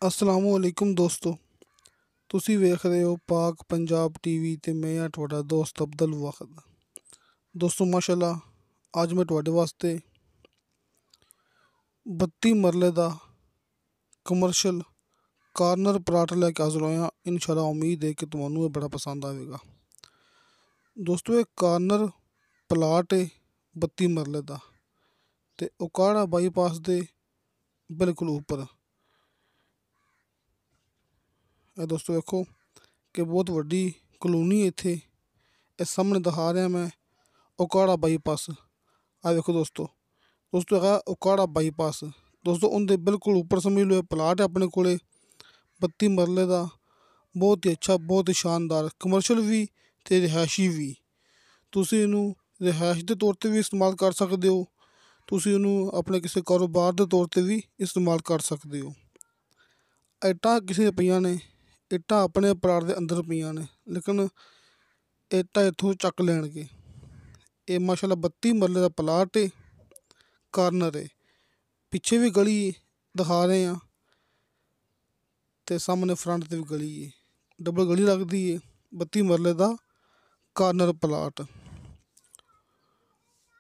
ਅਸਲਾਮੁਅਲੈਕੁਮ ਦੋਸਤੋ, ਤੁਸੀਂ ਵੇਖ ਰਹੇ ਹੋ ਪਾਕ ਪੰਜਾਬ ਟੀਵੀ ਤੇ ਮੈਂ ਹਾਂ ਤੁਹਾਡਾ ਦੋਸਤ ਅਬਦੁਲ ਵਾਹਦ। ਦੋਸਤੋ ਮਾਸ਼ਾਅੱਲਾ, ਅੱਜ ਮੈਂ ਤੁਹਾਡੇ ਵਾਸਤੇ 32 ਮਰਲੇ ਦਾ ਕਮਰਸ਼ੀਅਲ ਕਾਰਨਰ ਪਲਾਟ ਲੈ ਕੇ ਹਾਜ਼ਰ ਹੋਇਆ। ਇਨਸ਼ਾਅੱਲਾ ਉਮੀਦ ਹੈ ਕਿ ਤੁਹਾਨੂੰ ਇਹ ਬੜਾ ਪਸੰਦ ਆਵੇਗਾ। ਦੋਸਤੋ, ਇਹ ਕਾਰਨਰ ਪਲਾਟ ਹੈ 32 ਮਰਲੇ ਦਾ ਤੇ ਉਕਾੜਾ ਬਾਈਪਾਸ ਦੇ ਬਿਲਕੁਲ ਉੱਪਰ। ਇਹ ਦੋਸਤੋ ਵੇਖੋ ਕਿ ਬਹੁਤ ਵੱਡੀ ਕਲੋਨੀ ਇੱਥੇ। ਇਹ ਸਾਹਮਣੇ ਦਿਖਾ ਰਿਹਾ ਮੈਂ ਉਕਾੜਾ ਬਾਈਪਾਸ। ਆ ਵੇਖੋ ਦੋਸਤੋ ਹੈਗਾ ਉਕਾੜਾ ਬਾਈਪਾਸ। ਦੋਸਤੋ ਉਹਦੇ ਬਿਲਕੁਲ ਉੱਪਰ ਸਮਝ ਲਓ ਇਹ ਪਲਾਟ ਹੈ ਆਪਣੇ ਕੋਲੇ 32 ਮਰਲੇ ਦਾ। ਬਹੁਤ ਹੀ ਅੱਛਾ, ਬਹੁਤ ਹੀ ਸ਼ਾਨਦਾਰ ਕਮਰਸ਼ੀਅਲ ਵੀ ਅਤੇ ਰਿਹਾਇਸ਼ੀ ਵੀ। ਤੁਸੀਂ ਇਹਨੂੰ ਰਿਹਾਇਸ਼ ਦੇ ਤੌਰ 'ਤੇ ਵੀ ਇਸਤੇਮਾਲ ਕਰ ਸਕਦੇ ਹੋ। ਤੁਸੀਂ ਇਹਨੂੰ ਆਪਣੇ ਕਿਸੇ ਕਾਰੋਬਾਰ ਦੇ ਤੌਰ 'ਤੇ ਵੀ ਇਸਤੇਮਾਲ ਕਰ ਸਕਦੇ ਹੋ। ਇੱਟਾਂ ਕਿਸੇ ਦੀਆਂ ਪਈਆਂ ਨੇ, ਇੱਟਾਂ ਆਪਣੇ ਪਲਾਟ ਦੇ ਅੰਦਰ ਪਈਆਂ ਨੇ, ਲੇਕਿਨ ਇੱਟਾਂ ਇੱਥੋਂ ਚੱਕ ਲੈਣਗੇ। ਇਹ ਮਾਸ਼ਾਅੱਲਾ 32 ਮਰਲੇ ਦਾ ਪਲਾਟ ਹੈ, ਕਾਰਨਰ ਹੈ। ਪਿੱਛੇ ਵੀ ਗਲੀ ਦਿਖਾ ਰਹੇ ਹਾਂ ਅਤੇ ਸਾਹਮਣੇ ਫਰੰਟ 'ਤੇ ਵੀ ਗਲੀ ਹੈ, ਡਬਲ ਗਲੀ ਲੱਗਦੀ ਹੈ। 32 ਮਰਲੇ ਦਾ ਕਾਰਨਰ ਪਲਾਟ,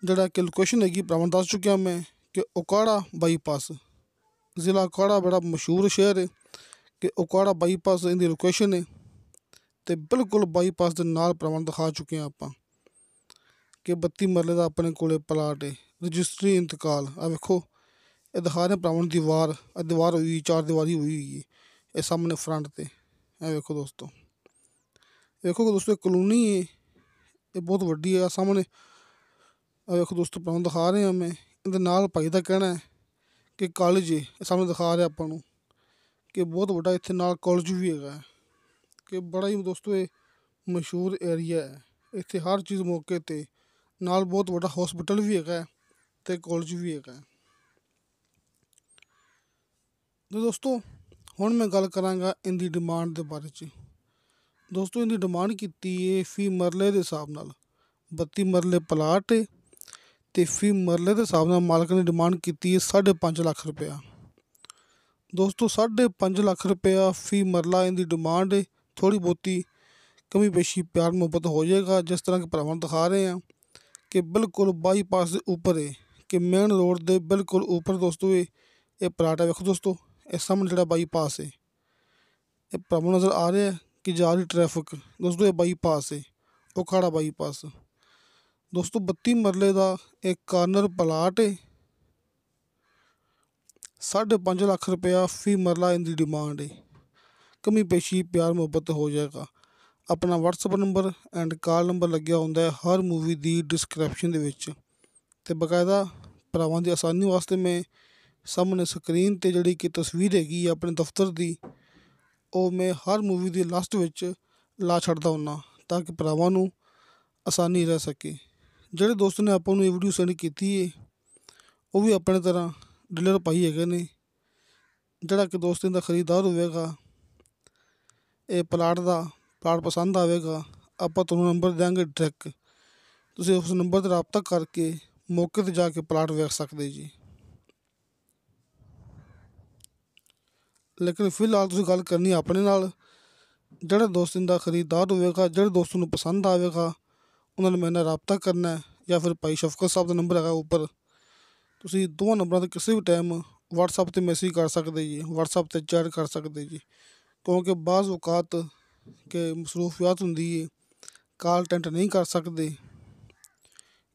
ਜਿਹੜਾ ਕਿ ਲੋਕੇਸ਼ਨ ਹੈਗੀ ਭਰਾਵਾਂ ਦੱਸ ਚੁੱਕਿਆ ਮੈਂ ਕਿ ਉਕਾੜਾ ਬਾਈਪਾਸ, ਜ਼ਿਲ੍ਹਾ ਉਕਾੜਾ ਬੜਾ ਮਸ਼ਹੂਰ ਸ਼ਹਿਰ ਹੈ ਕਿ ਉਕਾੜਾ ਬਾਈਪਾਸ ਇਹਦੀ ਲੋਕੇਸ਼ਨ ਹੈ। ਅਤੇ ਬਿਲਕੁਲ ਬਾਈਪਾਸ ਦੇ ਨਾਲ ਭਰਾਵਾਂ ਦਿਖਾ ਚੁੱਕੇ ਹਾਂ ਆਪਾਂ ਕਿ 32 ਮਰਲੇ ਦਾ ਆਪਣੇ ਕੋਲ ਪਲਾਟ ਹੈ। ਰਜਿਸਟਰੀ ਇੰਤਕਾਲ, ਆ ਵੇਖੋ ਇਹ ਦਿਖਾ ਰਹੇ ਭਰਾਵਾਂ ਨੂੰ ਦੀਵਾਰ, ਇਹ ਦੀਵਾਰ ਹੋਈ 4 ਦੀਵਾਰੀ ਹੋਈ ਹੈ। ਇਹ ਸਾਹਮਣੇ ਫਰੰਟ 'ਤੇ ਇਹ ਵੇਖੋ ਦੋਸਤੋ ਇਹ ਕਲੋਨੀ ਹੈ, ਇਹ ਬਹੁਤ ਵੱਡੀ ਹੈ। ਸਾਹਮਣੇ ਆ ਵੇਖੋ ਦੋਸਤੋ ਭਰਾਵਾਂ ਦਿਖਾ ਰਹੇ ਹਾਂ ਮੈਂ। ਇਹਦੇ ਨਾਲ ਭਾਈ ਦਾ ਕਹਿਣਾ ਹੈ ਕਿ ਕਾਲਜ ਹੈ, ਇਹ ਸਾਹਮਣੇ ਦਿਖਾ ਰਿਹਾ ਆਪਾਂ ਨੂੰ ਕਿ ਬਹੁਤ ਵੱਡਾ ਇੱਥੇ ਨਾਲ ਕਾਲਜ ਵੀ ਹੈਗਾ ਕਿ ਬੜਾ ਹੀ ਦੋਸਤੋ ਇਹ ਮਸ਼ਹੂਰ ਏਰੀਆ ਹੈ। ਇੱਥੇ ਹਰ ਚੀਜ਼ ਮੌਕੇ 'ਤੇ, ਨਾਲ ਬਹੁਤ ਵੱਡਾ ਹੋਸਪਿਟਲ ਵੀ ਹੈਗਾ ਅਤੇ ਕਾਲਜ ਵੀ ਹੈਗਾ। ਅਤੇ ਦੋਸਤੋ ਹੁਣ ਮੈਂ ਗੱਲ ਕਰਾਂਗਾ ਇਹਦੀ ਡਿਮਾਂਡ ਦੇ ਬਾਰੇ 'ਚ। ਦੋਸਤੋ ਇਹਦੀ ਡਿਮਾਂਡ ਕੀਤੀ ਹੈ ਫੀ ਮਰਲੇ ਦੇ ਹਿਸਾਬ ਨਾਲ। 32 ਮਰਲੇ ਪਲਾਟ ਹੈ ਅਤੇ ਫੀ ਮਰਲੇ ਦੇ ਹਿਸਾਬ ਨਾਲ ਮਾਲਕ ਨੇ ਡਿਮਾਂਡ ਕੀਤੀ ਹੈ 5.5 ਲੱਖ ਰੁਪਇਆ। ਦੋਸਤੋ 5.5 ਲੱਖ ਰੁਪਇਆ ਫੀ ਮਰਲਾ ਇਹਦੀ ਡਿਮਾਂਡ ਹੈ। ਥੋੜ੍ਹੀ ਬਹੁਤੀ ਕਮੀ ਪੇਸ਼ੀ ਪਿਆਰ ਮੁਹੱਬਤ ਹੋ ਜਾਏਗਾ। ਜਿਸ ਤਰ੍ਹਾਂ ਕਿ ਭਰਾਵਾਂ ਨੂੰ ਦਿਖਾ ਰਹੇ ਹਾਂ ਕਿ ਬਿਲਕੁਲ ਬਾਈਪਾਸ ਦੇ ਉੱਪਰ ਹੈ ਕਿ ਮੇਨ ਰੋਡ ਦੇ ਬਿਲਕੁਲ ਉੱਪਰ ਦੋਸਤੋ ਇਹ ਪਲਾਟ ਹੈ। ਵੇਖੋ ਦੋਸਤੋ ਇਹ ਸਾਹਮਣੇ ਜਿਹੜਾ ਬਾਈਪਾਸ ਹੈ, ਇਹ ਭਰਾਵਾਂ ਨੂੰ ਨਜ਼ਰ ਆ ਰਿਹਾ ਕਿ ਜਾ ਰਹੀ ਟਰੈਫਿਕ। ਦੋਸਤੋ ਇਹ ਬਾਈਪਾਸ ਹੈ, ਉਕਾੜਾ ਬਾਈਪਾਸ। ਦੋਸਤੋ 32 ਮਰਲੇ ਦਾ ਇਹ ਕਾਰਨਰ ਪਲਾਟ ਹੈ। 5.5 ਲੱਖ ਰੁਪਇਆ ਫੀ ਮਰਲਾ ਇਹਦੀ ਡਿਮਾਂਡ ਹੈ। ਕਮੀ ਪੇਸ਼ੀ ਪਿਆਰ ਮੁਹੱਬਤ ਹੋ ਜਾਏਗਾ। ਆਪਣਾ WhatsApp number end call number ਲੱਗਿਆ ਹੁੰਦਾ ਹੈ ਹਰ ਮੂਵੀ ਦੀ ਡਿਸਕ੍ਰਿਪਸ਼ਨ ਦੇ ਵਿੱਚ। ਅਤੇ ਬਾਕਾਇਦਾ ਭਰਾਵਾਂ ਦੀ ਆਸਾਨੀ ਵਾਸਤੇ ਮੈਂ ਸਾਹਮਣੇ ਸਕਰੀਨ 'ਤੇ ਜਿਹੜੀ ਕਿ ਤਸਵੀਰ ਹੈਗੀ ਆ ਆਪਣੇ ਦਫ਼ਤਰ ਦੀ, ਉਹ ਮੈਂ ਹਰ ਮੂਵੀ ਦੀ ਲਾਸਟ ਵਿੱਚ ਲਾ ਛੱਡਦਾ ਹੁੰਦਾ ਤਾਂ ਕਿ ਭਰਾਵਾਂ ਨੂੰ ਆਸਾਨੀ ਰਹਿ ਸਕੇ। ਜਿਹੜੇ ਦੋਸਤ ਨੇ ਆਪਾਂ ਨੂੰ ਇਹ ਵੀਡੀਓ ਸੈਂਡ ਕੀਤੀ ਹੈ ਉਹ ਵੀ ਆਪਣੇ ਤਰ੍ਹਾਂ ਡੀਲਰ ਭਾਈ ਹੈਗੇ ਨੇ। ਜਿਹੜਾ ਕਿ ਦੋਸਤਾਂ ਦਾ ਖਰੀਦਦਾਰ ਹੋਵੇਗਾ, ਇਹ ਪਲਾਟ ਪਸੰਦ ਆਵੇਗਾ, ਆਪਾਂ ਤੁਹਾਨੂੰ ਨੰਬਰ ਦਿਆਂਗੇ ਡਾਇਰੈਕਟ। ਤੁਸੀਂ ਉਸ ਨੰਬਰ 'ਤੇ ਰਾਬਤਾ ਕਰਕੇ ਮੌਕੇ 'ਤੇ ਜਾ ਕੇ ਪਲਾਟ ਵੇਖ ਸਕਦੇ ਜੀ। ਲੇਕਿਨ ਫਿਲਹਾਲ ਤੁਸੀਂ ਗੱਲ ਕਰਨੀ ਆਪਣੇ ਨਾਲ। ਜਿਹੜੇ ਦੋਸਤ ਦਾ ਖਰੀਦਦਾਰ ਹੋਵੇਗਾ, ਜਿਹੜੇ ਦੋਸਤ ਨੂੰ ਪਸੰਦ ਆਵੇਗਾ, ਉਹਨਾਂ ਨੇ ਮੇਰੇ ਨਾਲ ਰਾਬਤਾ ਕਰਨਾ ਹੈ ਜਾਂ ਫਿਰ ਭਾਈ ਸ਼ਫਕਤ ਸਾਹਿਬ ਦਾ ਨੰਬਰ ਹੈਗਾ ਉੱਪਰ। ਤੁਸੀਂ ਦੋਵਾਂ ਨੰਬਰਾਂ 'ਤੇ ਕਿਸੇ ਵੀ ਟਾਈਮ ਵਟਸਐਪ 'ਤੇ ਮੈਸੇਜ ਕਰ ਸਕਦੇ ਜੀ, ਵਟਸਐਪ 'ਤੇ ਚੈਟ ਕਰ ਸਕਦੇ ਜੀ। ਕਿਉਂਕਿ ਬਾਜ਼ ਔਕਾਤ ਕਿ ਮਸਰੂਫੀਅਤ ਹੁੰਦੀ ਹੈ, ਕਾਲ ਅਟੈਂਡ ਨਹੀਂ ਕਰ ਸਕਦੇ।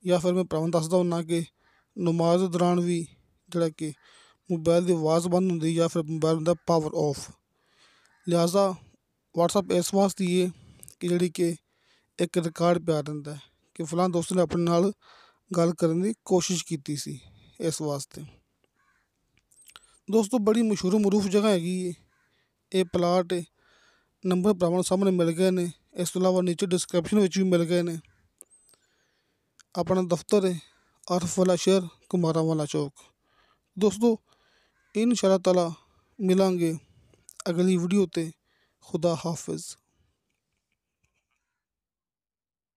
ਜਾਂ ਫਿਰ ਮੈਂ ਭਰਾਵਾਂ ਨੂੰ ਦੱਸਦਾ ਹੁੰਦਾ ਕਿ ਨਮਾਜ਼ ਦੇ ਦੌਰਾਨ ਵੀ ਜਿਹੜਾ ਕਿ ਮੋਬਾਇਲ ਦੀ ਆਵਾਜ਼ ਬੰਦ ਹੁੰਦੀ ਜਾਂ ਫਿਰ ਮੋਬਾਇਲ ਹੁੰਦਾ ਪਾਵਰ ਆਫ। ਲਿਹਾਜ਼ਾ ਵਟਸਐਪ ਇਸ ਵਾਸਤੇ ਹੈ ਕਿ ਜਿਹੜੀ ਕਿ ਇੱਕ ਰਿਕਾਰਡ ਪਿਆ ਦਿੰਦਾ ਕਿ ਫਲਾਂ ਦੋਸਤ ਨੇ ਆਪਣੇ ਨਾਲ ਗੱਲ ਕਰਨ ਦੀ ਕੋਸ਼ਿਸ਼ ਕੀਤੀ ਸੀ, ਇਸ ਵਾਸਤੇ। ਦੋਸਤੋ ਬੜੀ ਮਸ਼ਹੂਰ ਮਰੂਫ ਜਗ੍ਹਾ ਹੈਗੀ ਹੈ ਇਹ ਪਲਾਟ। ਨੰਬਰ ਭਰਾਵਾਂ ਨੂੰ ਸਾਹਮਣੇ ਮਿਲ ਗਏ ਨੇ, ਇਸ ਤੋਂ ਇਲਾਵਾ ਨੀਚੇ ਡਿਸਕ੍ਰਿਪਸ਼ਨ ਵਿੱਚ ਵੀ ਮਿਲ ਗਏ ਨੇ। ਆਪਣਾ ਦਫ਼ਤਰ ਹੈ ਆਰਫ ਵਾਲਾ ਸ਼ਹਿਰ, ਕੁਮਾਰਾਂ ਵਾਲਾ ਚੌਕ। ਦੋਸਤੋ ਇਨਸ਼ਾ ਅੱਲਾਹ ਤਾਲਾ ਮਿਲਾਂਗੇ ਅਗਲੀ ਵੀਡੀਓ 'ਤੇ। ਖੁਦਾ ਹਾਫਿਜ਼।